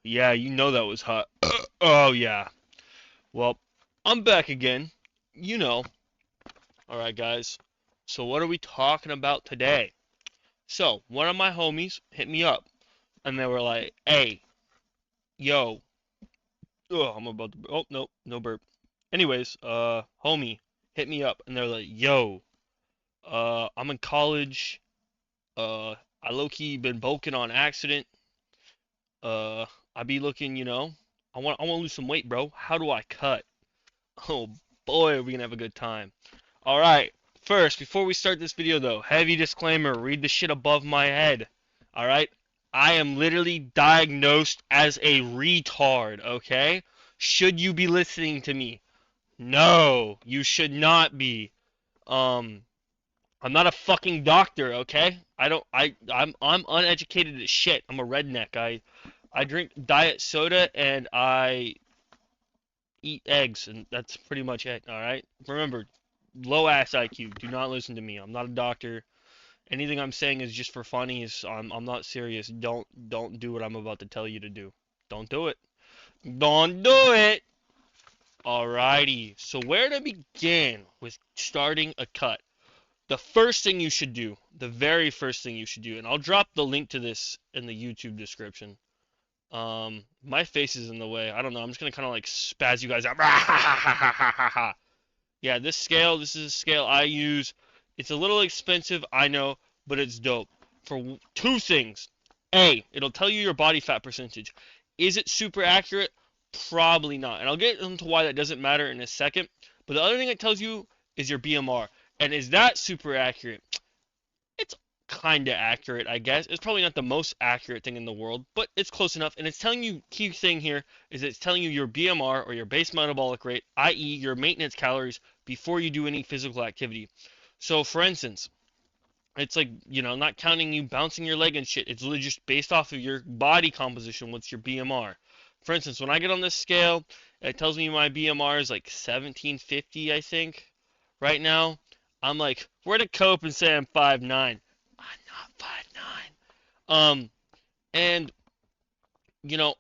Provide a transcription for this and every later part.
Yeah, you know that was hot. Oh, yeah. Well, I'm back again. You know. Alright, guys. So, what are we talking about today? So, one of my homies hit me up, and they were like, hey, yo. Oh, I'm about to. Oh, no, no burp. Anyways, homie hit me up, and they're like, yo, I'm in college. I low key been bulking on accident. Uh, I be looking, I want to lose some weight, bro. How do I cut? Oh boy, are we gonna have a good time. All right. First, before we start this video though, heavy disclaimer, read the shit above my head. All right? I am literally diagnosed as a retard, okay? Should you be listening to me? No, you should not be. Um I'm not a fucking doctor, okay? I'm uneducated as shit. I'm a redneck. I drink diet soda and I eat eggs, and that's pretty much it. All right. Remember, low ass IQ. Do not listen to me. I'm not a doctor. Anything I'm saying is just for funnies. I'm not serious. Don't do what I'm about to tell you to do. Don't do it. Don't do it. Alrighty. So where to begin with starting a cut? The first thing you should do, the very first thing you should do, and I'll drop the link to this in the YouTube description. My face is in the way. I don't know. I'm just gonna kind of like spaz you guys out. Yeah, this is a scale I use. It's a little expensive, I know, but it's dope. For two things. A, it'll tell you your body fat percentage. Is it super accurate? Probably not. And I'll get into why that doesn't matter in a second. But the other thing it tells you is your BMR. And is that super accurate? It's kind of accurate, I guess. It's probably not the most accurate thing in the world, but it's close enough. And it's telling you, key thing here is it's telling you your BMR or your base metabolic rate, i.e., your maintenance calories before you do any physical activity. So, for instance, it's like, not counting you bouncing your leg and shit. It's literally just based off of your body composition. What's your BMR? For instance, when I get on this scale, it tells me my BMR is like 1750, I think, right now. I'm like, where to cope and say I'm 5'9"? I'm not 5'9". And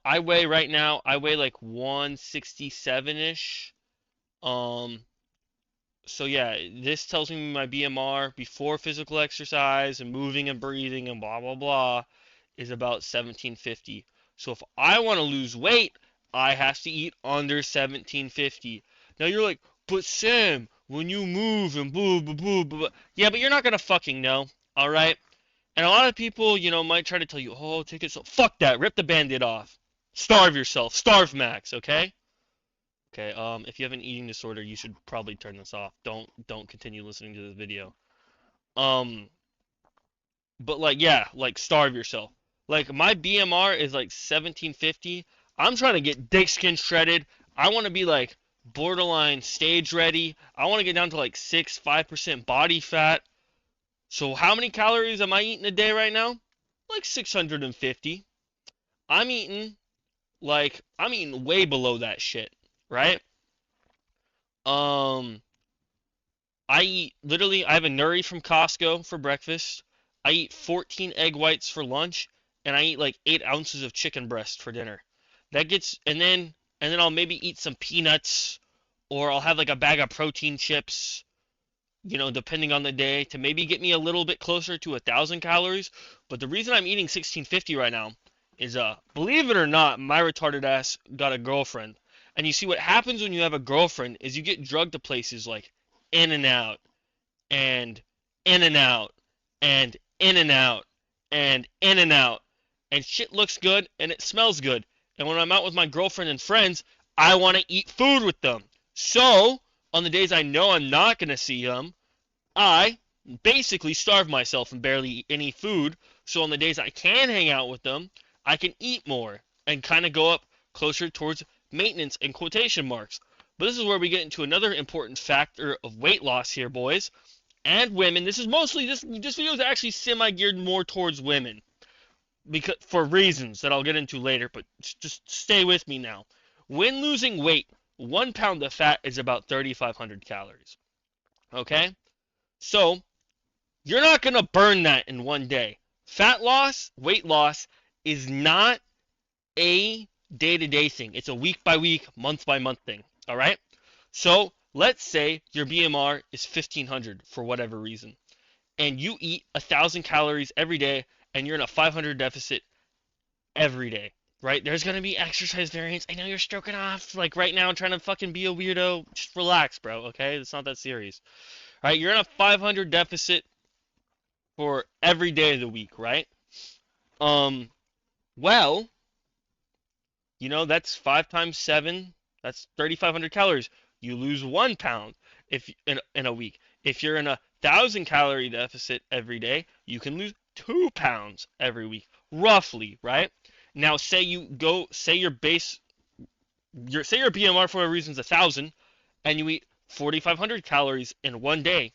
I weigh right now. I weigh like 167-ish. Um, so yeah, this tells me my BMR before physical exercise and moving and breathing and blah blah blah is about 1750. So if I want to lose weight, I have to eat under 1750. Now you're like, but Sam, when you move and blah blah blah blah, yeah, but you're not gonna fucking know, all right? And a lot of people, might try to tell you, oh, take it so. Fuck that. Rip the band-aid off. Starve yourself. Starve max, okay? Okay, if you have an eating disorder, you should probably turn this off. Don't continue listening to this video. Um, but like, yeah, like starve yourself. Like my BMR is like 1750. I'm trying to get dick skin shredded. I want to be like borderline stage ready. I want to get down to like 5% body fat. So how many calories am I eating a day right now? Like 650. I'm eating way below that shit, right? Um I have a nuri from Costco for breakfast. I eat 14 egg whites for lunch, and I eat like 8 ounces of chicken breast for dinner. That gets and then I'll maybe eat some peanuts, or I'll have like a bag of protein chips, depending on the day, to maybe get me a little bit closer to 1,000 calories. But the reason I'm eating 1650 right now is, believe it or not, my retarded ass got a girlfriend. And you see what happens when you have a girlfriend is you get drugged to places like in and out, and in and out, and in and out, and in and out. And shit looks good and it smells good. And when I'm out with my girlfriend and friends, I want to eat food with them. So, on the days I know I'm not going to see them, I basically starve myself and barely eat any food. So, on the days I can hang out with them, I can eat more and kind of go up closer towards maintenance in quotation marks. But this is where we get into another important factor of weight loss here, boys and women. This is mostly this video is actually semi geared more towards women because for reasons that I'll get into later. But just stay with me now. When losing weight, 1 pound of fat is about 3,500 calories. Okay, so you're not gonna burn that in one day. Fat loss, weight loss is not a day-to-day thing. It's a week-by-week, month-by-month thing. All right? So let's say your BMR is 1500 for whatever reason, and you eat 1,000 calories every day, and you're in a 500 deficit every day. Right? There's gonna be exercise variance. I know you're stroking off like right now, trying to fucking be a weirdo. Just relax, bro. Okay? It's not that serious. All right? You're in a 500 deficit for every day of the week, right? Um, well, that's 5 times 7. That's 3,500 calories. You lose 1 pound if in a week. If you're in a 1,000 calorie deficit every day, you can lose 2 pounds every week, roughly, right? Now, say your BMR for a reason is 1,000, and you eat 4,500 calories in one day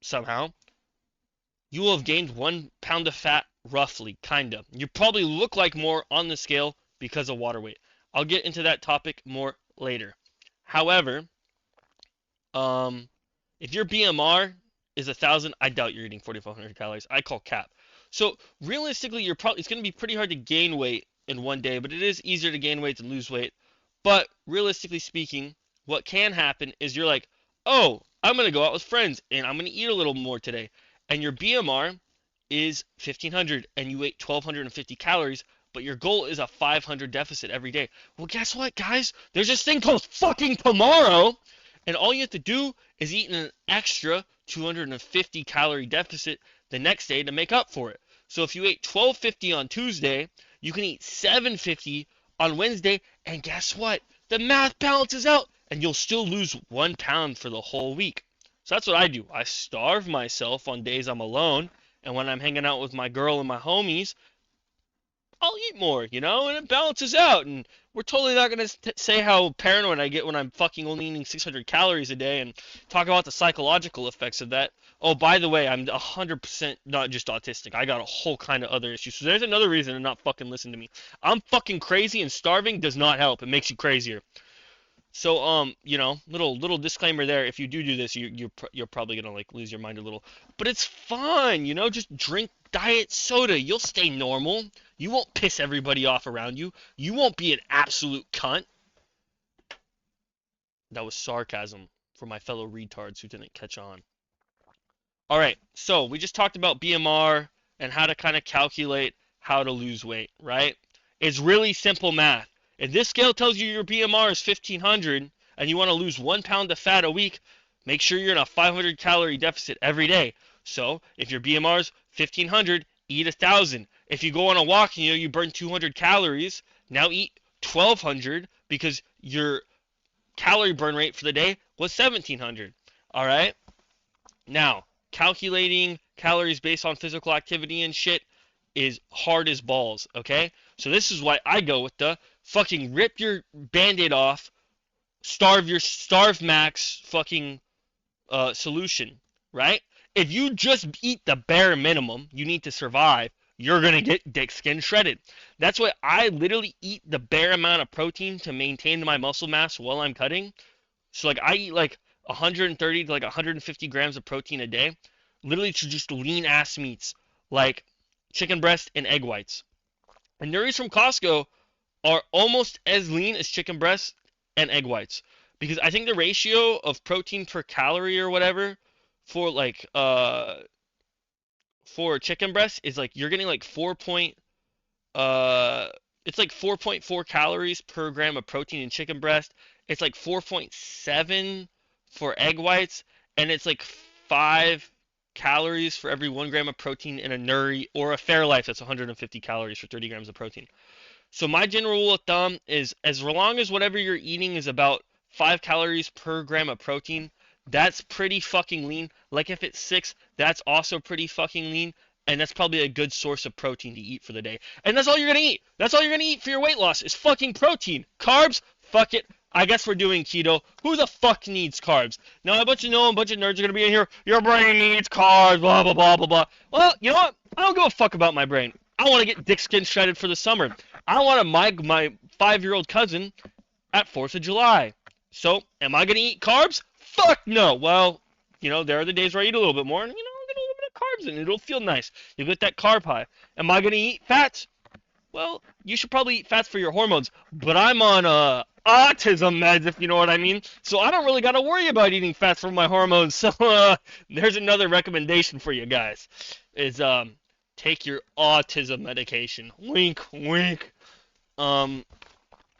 somehow. You will have gained 1 pound of fat, roughly, kinda. You probably look like more on the scale because of water weight. I'll get into that topic more later. However, if your BMR is 1,000, I doubt you're eating 4,500 calories. I call cap. So realistically, it's going to be pretty hard to gain weight in one day, but it is easier to gain weight than lose weight. But realistically speaking, what can happen is you're like, oh, I'm going to go out with friends and I'm going to eat a little more today. And your BMR is 1,500 and you ate 1,250 calories, but your goal is a 500 deficit every day. Well, guess what, guys? There's this thing called fucking tomorrow, and all you have to do is eat an extra 250 calorie deficit the next day to make up for it. So if you ate 1,250 on Tuesday, you can eat 750 on Wednesday, and guess what? The math balances out, and you'll still lose 1 pound for the whole week. So that's what I do. I starve myself on days I'm alone, and when I'm hanging out with my girl and my homies, I'll eat more, and it balances out. And we're totally not going to say how paranoid I get when I'm fucking only eating 600 calories a day and talk about the psychological effects of that. Oh, by the way, I'm 100% not just autistic. I got a whole kind of other issues. So there's another reason to not fucking listen to me. I'm fucking crazy, and starving does not help. It makes you crazier. So, little disclaimer there. If you do this, you're probably gonna like lose your mind a little. But it's fun, just drink diet soda. You'll stay normal. You won't piss everybody off around you. You won't be an absolute cunt. That was sarcasm for my fellow retards who didn't catch on. All right, so we just talked about BMR and how to kind of calculate how to lose weight, right? It's really simple math. If this scale tells you your BMR is 1,500 and you want to lose 1 pound of fat a week, make sure you're in a 500 calorie deficit every day. So if your BMR is 1,500, eat 1,000. If you go on a walk and you burn 200 calories, now eat 1,200 because your calorie burn rate for the day was 1,700. All right? Now, calculating calories based on physical activity and shit is hard as balls, okay? So this is why I go with the fucking rip your band-aid off, StarveMaxxer fucking solution, right? If you just eat the bare minimum you need to survive, you're going to get dick skin shredded. That's why I literally eat the bare amount of protein to maintain my muscle mass while I'm cutting. So like I eat like 130 to like 150 grams of protein a day, literally to just lean ass meats like chicken breast and egg whites. And nurries from Costco are almost as lean as chicken breast and egg whites, because I think the ratio of protein per calorie or whatever for like for chicken breast is like you're getting like it's like 4.4 calories per gram of protein in chicken breast. It's like 4.7 for egg whites, and it's like 5 calories for every 1 gram of protein in a nuri or a Fairlife. That's 150 calories for 30 grams of protein. So my general rule of thumb is as long as whatever you're eating is about 5 calories per gram of protein, that's pretty fucking lean. Like if it's 6, that's also pretty fucking lean. And that's probably a good source of protein to eat for the day. And that's all you're going to eat. That's all you're going to eat for your weight loss is fucking protein. Carbs, fuck it. I guess we're doing keto. Who the fuck needs carbs? Now, a bunch of nerds are going to be in here. Your brain needs carbs, blah, blah, blah, blah, blah. Well, you know what? I don't give a fuck about my brain. I want to get dick skin shredded for the summer. I want to my 5-year-old cousin at 4th of July. So, am I going to eat carbs? Fuck no. Well, there are the days where I eat a little bit more, and, I'll get a little bit of carbs in it. It'll feel nice. You'll get that carb high. Am I going to eat fats? well, you should probably eat fats for your hormones. But I'm on autism meds, if you know what I mean. So I don't really got to worry about eating fats for my hormones. So there's another recommendation for you guys: is take your autism medication. Wink, wink. Um,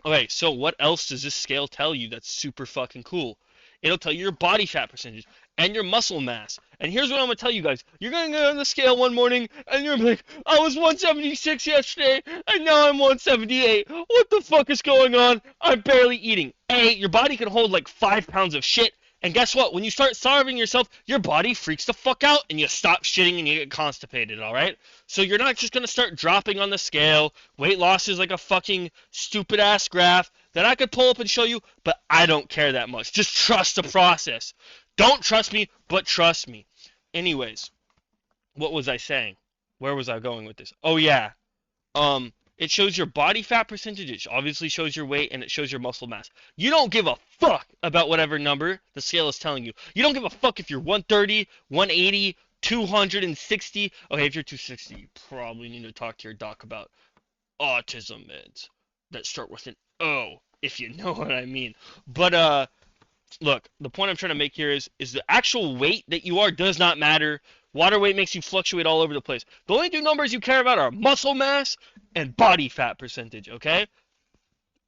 Okay, so what else does this scale tell you that's super fucking cool? It'll tell you your body fat percentage and your muscle mass. And here's what I'm gonna tell you guys. You're gonna go on the scale one morning and you're gonna be like, I was 176 yesterday and now I'm 178. What the fuck is going on? I'm barely eating. Your body can hold like 5 pounds of shit. And guess what? When you start starving yourself, your body freaks the fuck out and you stop shitting and you get constipated, alright? So you're not just gonna start dropping on the scale. Weight loss is like a fucking stupid ass graph that I could pull up and show you, but I don't care that much. Just trust the process. Don't trust me, but trust me. Anyways, what was I saying? Where was I going with this? Oh yeah. It shows your body fat percentage, it obviously shows your weight, and it shows your muscle mass. You don't give a fuck about whatever number the scale is telling you. You don't give a fuck if you're 130, 180, 260. Okay, if you're 260, you probably need to talk to your doc about autism meds that start with an O, if you know what I mean. But look, the point I'm trying to make here is the actual weight that you are does not matter. Water weight makes you fluctuate all over the place. The only two numbers you care about are muscle mass and body fat percentage, okay?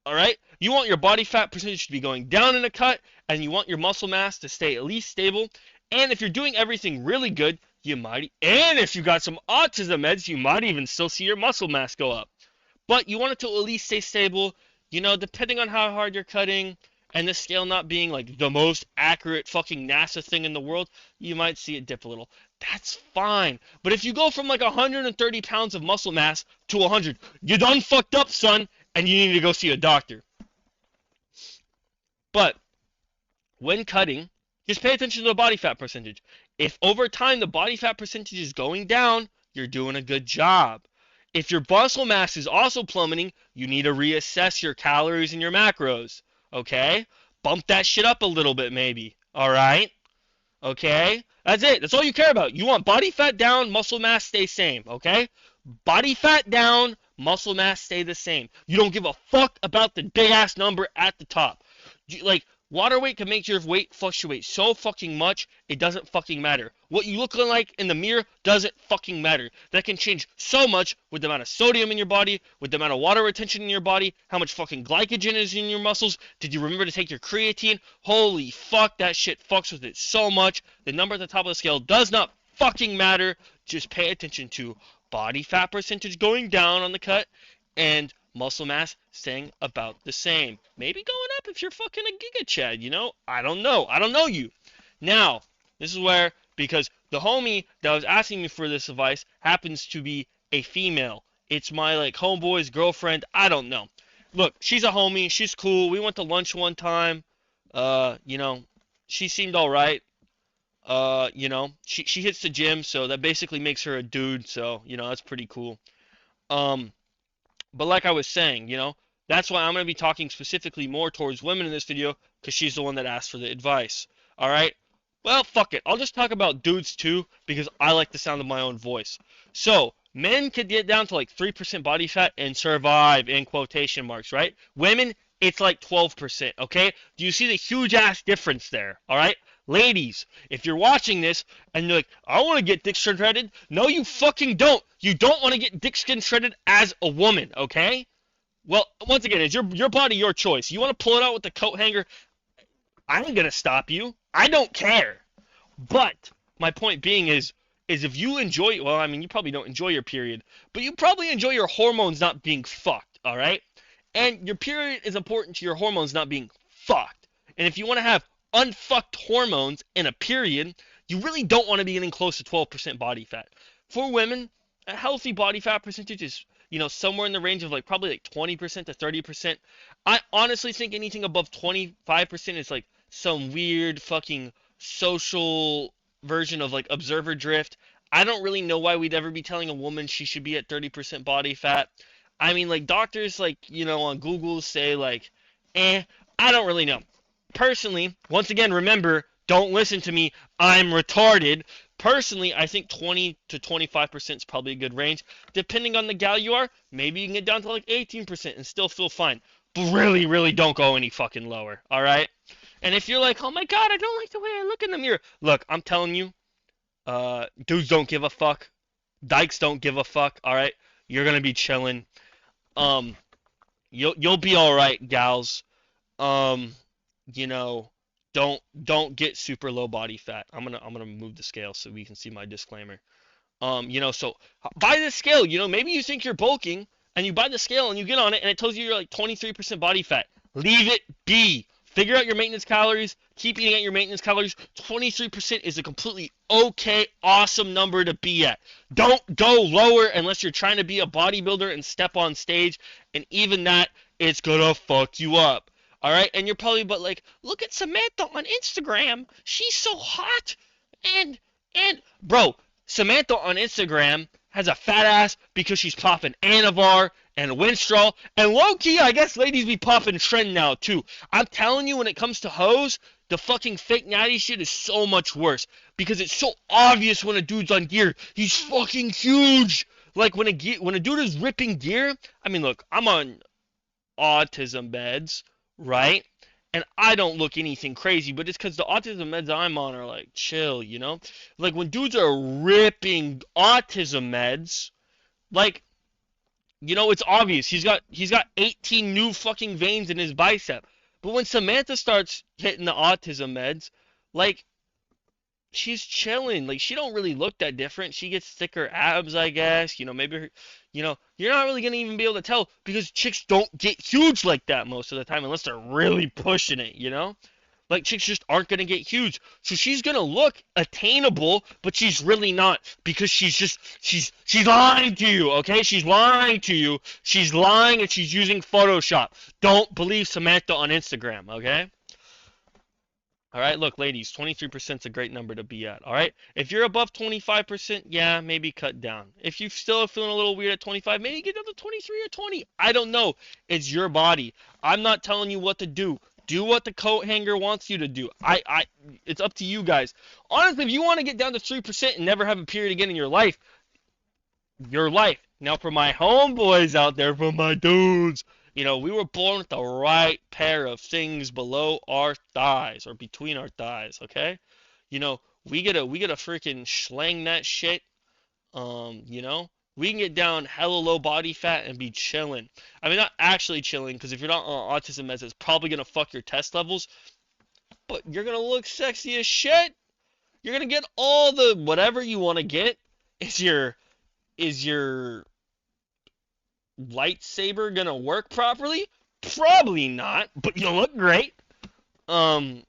Alright? You want your body fat percentage to be going down in a cut, and you want your muscle mass to stay at least stable. And if you're doing everything really good, and if you got some autism meds, you might even still see your muscle mass go up. But you want it to at least stay stable, depending on how hard you're cutting, and the scale not being like the most accurate fucking NASA thing in the world, you might see it dip a little. That's fine. But if you go from like 130 pounds of muscle mass to 100, you done fucked up, son, and you need to go see a doctor. But when cutting, just pay attention to the body fat percentage. If over time the body fat percentage is going down, you're doing a good job. If your muscle mass is also plummeting, you need to reassess your calories and your macros. Okay? Bump that shit up a little bit, maybe. Alright? Okay? That's it. That's all you care about. You want body fat down, muscle mass stay same. Okay? Body fat down, muscle mass stay the same. You don't give a fuck about the big ass number at the top. Water weight can make your weight fluctuate so fucking much, it doesn't fucking matter. What you look like in the mirror doesn't fucking matter. That can change so much with the amount of sodium in your body, with the amount of water retention in your body, how much fucking glycogen is in your muscles. Did you remember to take your creatine? Holy fuck, that shit fucks with it so much. The number at the top of the scale does not fucking matter. Just pay attention to body fat percentage going down on the cut and muscle mass staying about the same. Maybe going up if you're fucking a giga chad, I don't know. I don't know you. Now, this is where, because the homie that was asking me for this advice happens to be a female. It's my, homeboy's girlfriend. I don't know. Look, she's a homie. She's cool. We went to lunch one time. She seemed alright. She hits the gym, so that basically makes her a dude, so, that's pretty cool. But like I was saying, that's why I'm going to be talking specifically more towards women in this video, because she's the one that asked for the advice. Alright? Well, fuck it. I'll just talk about dudes too, because I like the sound of my own voice. So, men could get down to 3% body fat and survive, in quotation marks, right? Women, it's 12%, okay? Do you see the huge ass difference there? Alright? Ladies, if you're watching this and you're like, I want to get dick shredded, no, you fucking don't. You don't want to get dick skin shredded as a woman, okay? Well, once again, it's your body, your choice. You want to pull it out with the coat hanger? I ain't gonna stop you. I don't care. But my point being is if you enjoy, well, I mean, you probably don't enjoy your period, but you probably enjoy your hormones not being fucked, all right? And your period is important to your hormones not being fucked. And if you want to have unfucked hormones in a period, you really don't want to be getting close to 12% body fat. For women, a healthy body fat percentage is, somewhere in the range of probably 20% to 30%. I honestly think anything above 25% is some weird fucking social version of observer drift. I don't really know why we'd ever be telling a woman she should be at 30% body fat. I mean, doctors on Google say I don't really know. Personally, once again, remember, Don't listen to me. I'm retarded. Personally, I think 20 to 25% is probably a good range. Depending on the gal you are, maybe you can get down to like 18% and still feel fine. But really, really don't go any fucking lower, alright? And if you're like, oh my god, I don't like the way I look in the mirror. Look, I'm telling you, dudes don't give a fuck. Dykes don't give a fuck, alright? You're gonna be chilling. Um, you'll be alright, gals. Um, you know, don't get super low body fat. I'm gonna move the scale so we can see my disclaimer. So buy the scale. Maybe you think you're bulking and you buy the scale and you get on it and it tells you you're like 23% body fat. Leave it be. Figure out your maintenance calories. Keep eating at your maintenance calories. 23% is a completely okay, awesome number to be at. Don't go lower unless you're trying to be a bodybuilder and step on stage. And even that, it's gonna fuck you up. All right, and you're probably but like, look at Samantha on Instagram. She's so hot. And bro, Samantha on Instagram has a fat ass because she's popping Anavar and Winstrol. And low key, I guess ladies be popping Trend now too. I'm telling you, when it comes to hoes, the fucking fake natty shit is so much worse because it's so obvious when a dude's on gear. He's fucking huge. Like when a dude is ripping gear. I mean, look, I'm on autism meds, right? And I don't look anything crazy, but it's because the autism meds I'm on are like chill, you know? Like when dudes are ripping autism meds, like, it's obvious. He's got 18 new fucking veins in his bicep. But when Samantha starts hitting the autism meds, like, she's chilling. Like, she don't really look that different. She gets thicker abs, I guess. Maybe her, you're not really gonna even be able to tell because chicks don't get huge like that most of the time unless they're really pushing it. Like, chicks just aren't gonna get huge. So she's gonna look attainable, but she's really not because she's lying to you, okay? She's lying to you. She's lying and she's using Photoshop. Don't believe Samantha on Instagram, okay? All right, look, ladies, 23% is a great number to be at. All right, if you're above 25%, yeah, maybe cut down. If you still are feeling a little weird at 25, maybe get down to 23 or 20. I don't know. It's your body. I'm not telling you what to do. Do what the coat hanger wants you to do. It's up to you guys. Honestly, if you want to get down to 3% and never have a period again in your life, your life. Now, for my homeboys out there, for my dudes, we were born with the right pair of things below our thighs or between our thighs, okay? We get a freaking schlang that shit. We can get down hella low body fat and be chilling. I mean, not actually chilling, because if you're not on autism meds, it's probably gonna fuck your test levels. But you're gonna look sexy as shit. You're gonna get all the whatever you want to get. Is your lightsaber gonna work properly? Probably not, but you look great. Um,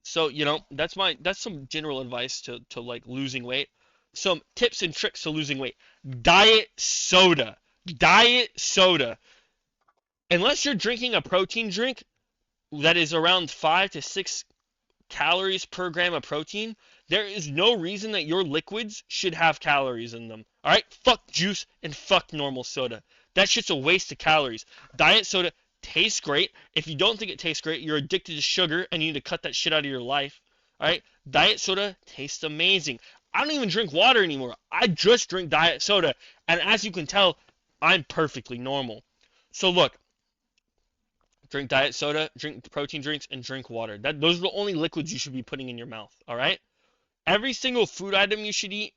so that's some general advice to like losing weight. Some tips and tricks to losing weight. Diet soda. Diet soda. Unless you're drinking a protein drink that is around 5 to 6 calories per gram of protein, there is no reason that your liquids should have calories in them. All right? Fuck juice and fuck normal soda. That shit's a waste of calories. Diet soda tastes great. If you don't think it tastes great, you're addicted to sugar and you need to cut that shit out of your life. All right? Diet soda tastes amazing. I don't even drink water anymore. I just drink diet soda. And as you can tell, I'm perfectly normal. So look, drink diet soda, drink protein drinks, and drink water. Those are the only liquids you should be putting in your mouth, all right? Every single food item you should eat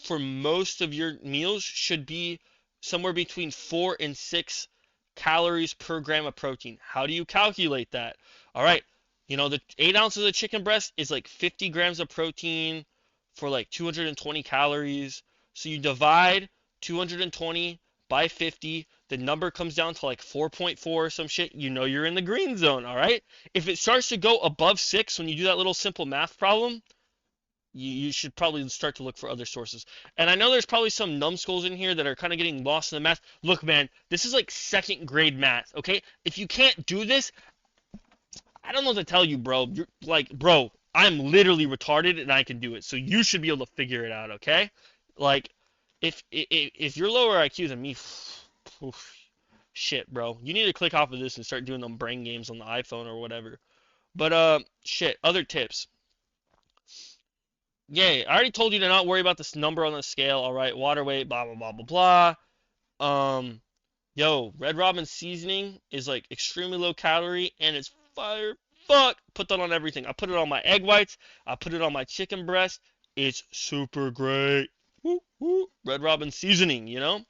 for most of your meals should be somewhere between 4 and 6 calories per gram of protein. How do you calculate that? All right, the 8 ounces of chicken breast is like 50 grams of protein for like 220 calories. So you divide 220 by 50, the number comes down to like 4.4 or some shit, you're in the green zone, all right? If it starts to go above 6 when you do that little simple math problem, you should probably start to look for other sources. And I know there's probably some numbskulls in here that are kind of getting lost in the math. Look, man, this is like second grade math, okay? If you can't do this, I don't know what to tell you, bro. You're like, bro, I'm literally retarded and I can do it. So you should be able to figure it out, okay? Like, if you're lower IQ than me, shit, bro. You need to click off of this and start doing them brain games on the iPhone or whatever. But shit, other tips. yeah, I already told you to not worry about this number on the scale. All right, water weight, blah blah blah blah blah. Yo, Red Robin seasoning is like extremely low calorie and it's fire. Fuck, put that on everything. I put it on my egg whites. I put it on my chicken breast. It's super great. Woo woo. Red Robin seasoning, you know.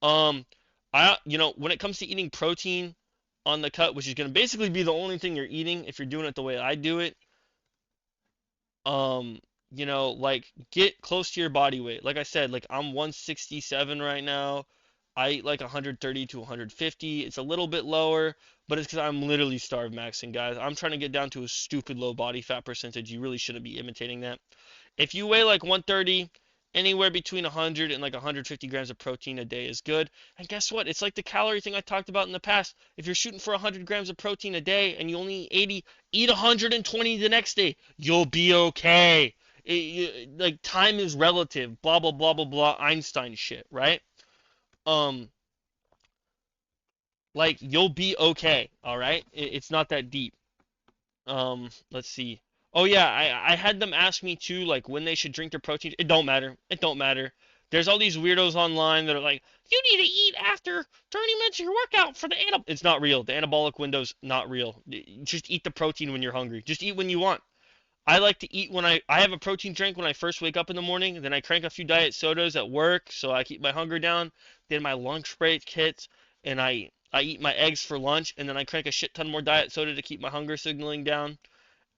Um, when it comes to eating protein on the cut, which is gonna basically be the only thing you're eating if you're doing it the way I do it, um, like get close to your body weight. Like I said, like I'm 167 right now. I eat like 130 to 150. It's a little bit lower, but it's because I'm literally starve maxing, guys. I'm trying to get down to a stupid low body fat percentage. You really shouldn't be imitating that. If you weigh like 130, anywhere between 100 and like 150 grams of protein a day is good. And guess what? It's like the calorie thing I talked about in the past. If you're shooting for 100 grams of protein a day and you only eat 80, eat 120 the next day. You'll be okay. Like time is relative. Blah blah blah blah blah. Einstein shit, right? Um, like you'll be okay. All right. It's not that deep. Let's see. Oh yeah, I had them ask me too, like when they should drink their protein. It don't matter. It don't matter. There's all these weirdos online that are like, you need to eat after 30 minutes of your workout for the anab. It's not real. The anabolic window's not real. Just eat the protein when you're hungry. Just eat when you want. I like to eat when I have a protein drink when I first wake up in the morning. Then I crank a few diet sodas at work so I keep my hunger down. Then my lunch break hits and I eat my eggs for lunch and then I crank a shit ton more diet soda to keep my hunger signaling down.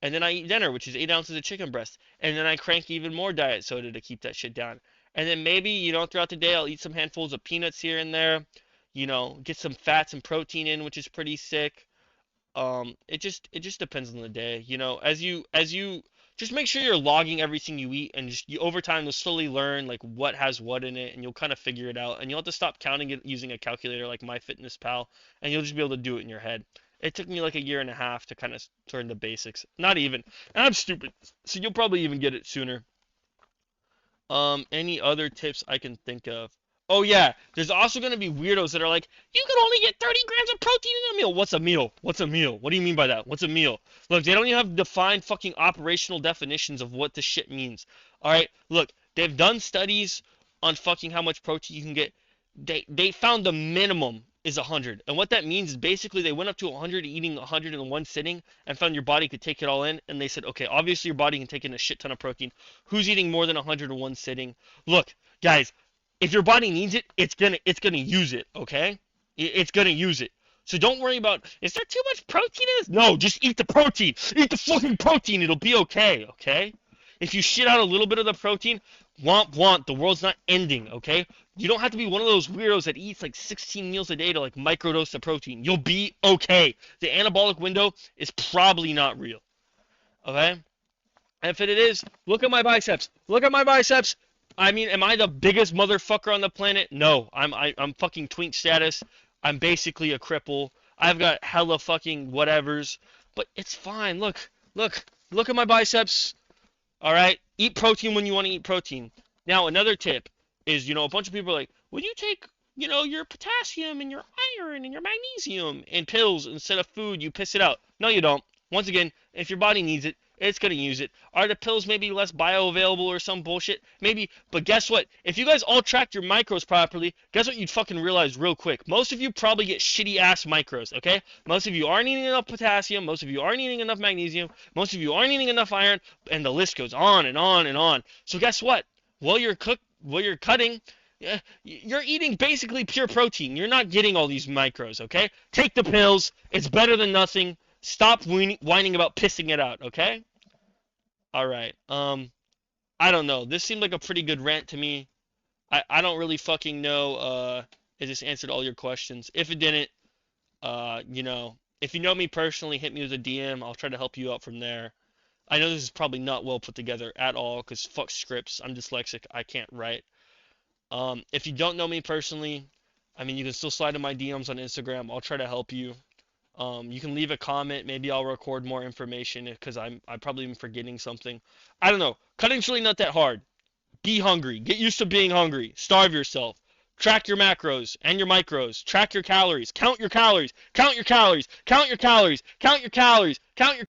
And then I eat dinner, which is 8 ounces of chicken breast. And then I crank even more diet soda to keep that shit down. And then maybe, throughout the day I'll eat some handfuls of peanuts here and there. Get some fats and protein in, which is pretty sick. It just depends on the day. As you just make sure you're logging everything you eat, and just over time you'll slowly learn like what has what in it, and you'll kind of figure it out. And you'll have to stop counting it using a calculator like MyFitnessPal, and you'll just be able to do it in your head. It took me like a year and a half to kind of learn the basics. Not even. And I'm stupid, so you'll probably even get it sooner. Any other tips I can think of? Oh yeah, there's also gonna be weirdos that are like, you can only get 30 grams of protein in a meal. What's a meal? What's a meal? What do you mean by that? What's a meal? Look, they don't even have defined fucking operational definitions of what this shit means. All right, look, they've done studies on fucking how much protein you can get. They found the minimum is 100, and what that means is basically they went up to 100 eating 100 in one sitting and found your body could take it all in, and they said, okay, obviously your body can take in a shit ton of protein. Who's eating more than 100 in one sitting? Look, guys, if your body needs it, it's gonna use it, okay? It's gonna use it. So don't worry about, is there too much protein in this? No, just eat the protein. Eat the fucking protein. It'll be okay, okay? If you shit out a little bit of the protein, womp womp, the world's not ending, okay? You don't have to be one of those weirdos that eats like 16 meals a day to like microdose the protein. You'll be okay. The anabolic window is probably not real, okay? And if it is, look at my biceps. Look at my biceps. I mean, am I the biggest motherfucker on the planet? No, I'm fucking twink status. I'm basically a cripple. I've got hella fucking whatevers, but it's fine. Look at my biceps. All right, eat protein when you want to eat protein. Now, another tip is, a bunch of people are like, well, you take, your potassium and your iron and your magnesium in pills instead of food, you piss it out. No, you don't. Once again, if your body needs it, it's going to use it. Are the pills maybe less bioavailable or some bullshit? Maybe, but guess what? If you guys all tracked your micros properly, guess what you'd fucking realize real quick? Most of you probably get shitty ass micros, okay? Most of you aren't eating enough potassium, most of you aren't eating enough magnesium, most of you aren't eating enough iron, and the list goes on and on and on. So guess what? While you're cutting, you're eating basically pure protein. You're not getting all these micros, okay? Take the pills. It's better than nothing. Stop whining about pissing it out, okay? All right. I don't know. This seemed like a pretty good rant to me. I don't really fucking know if this answered all your questions. If it didn't, if you know me personally, hit me with a DM. I'll try to help you out from there. I know this is probably not well put together at all because fuck scripts. I'm dyslexic. I can't write. If you don't know me personally, I mean, you can still slide in my DMs on Instagram. I'll try to help you. You can leave a comment. Maybe I'll record more information because I'm probably even forgetting something. I don't know. Cutting's really not that hard. Be hungry. Get used to being hungry. Starve yourself. Track your macros and your micros. Track your calories. Count your calories. Count your calories. Count your calories. Count your calories. Count your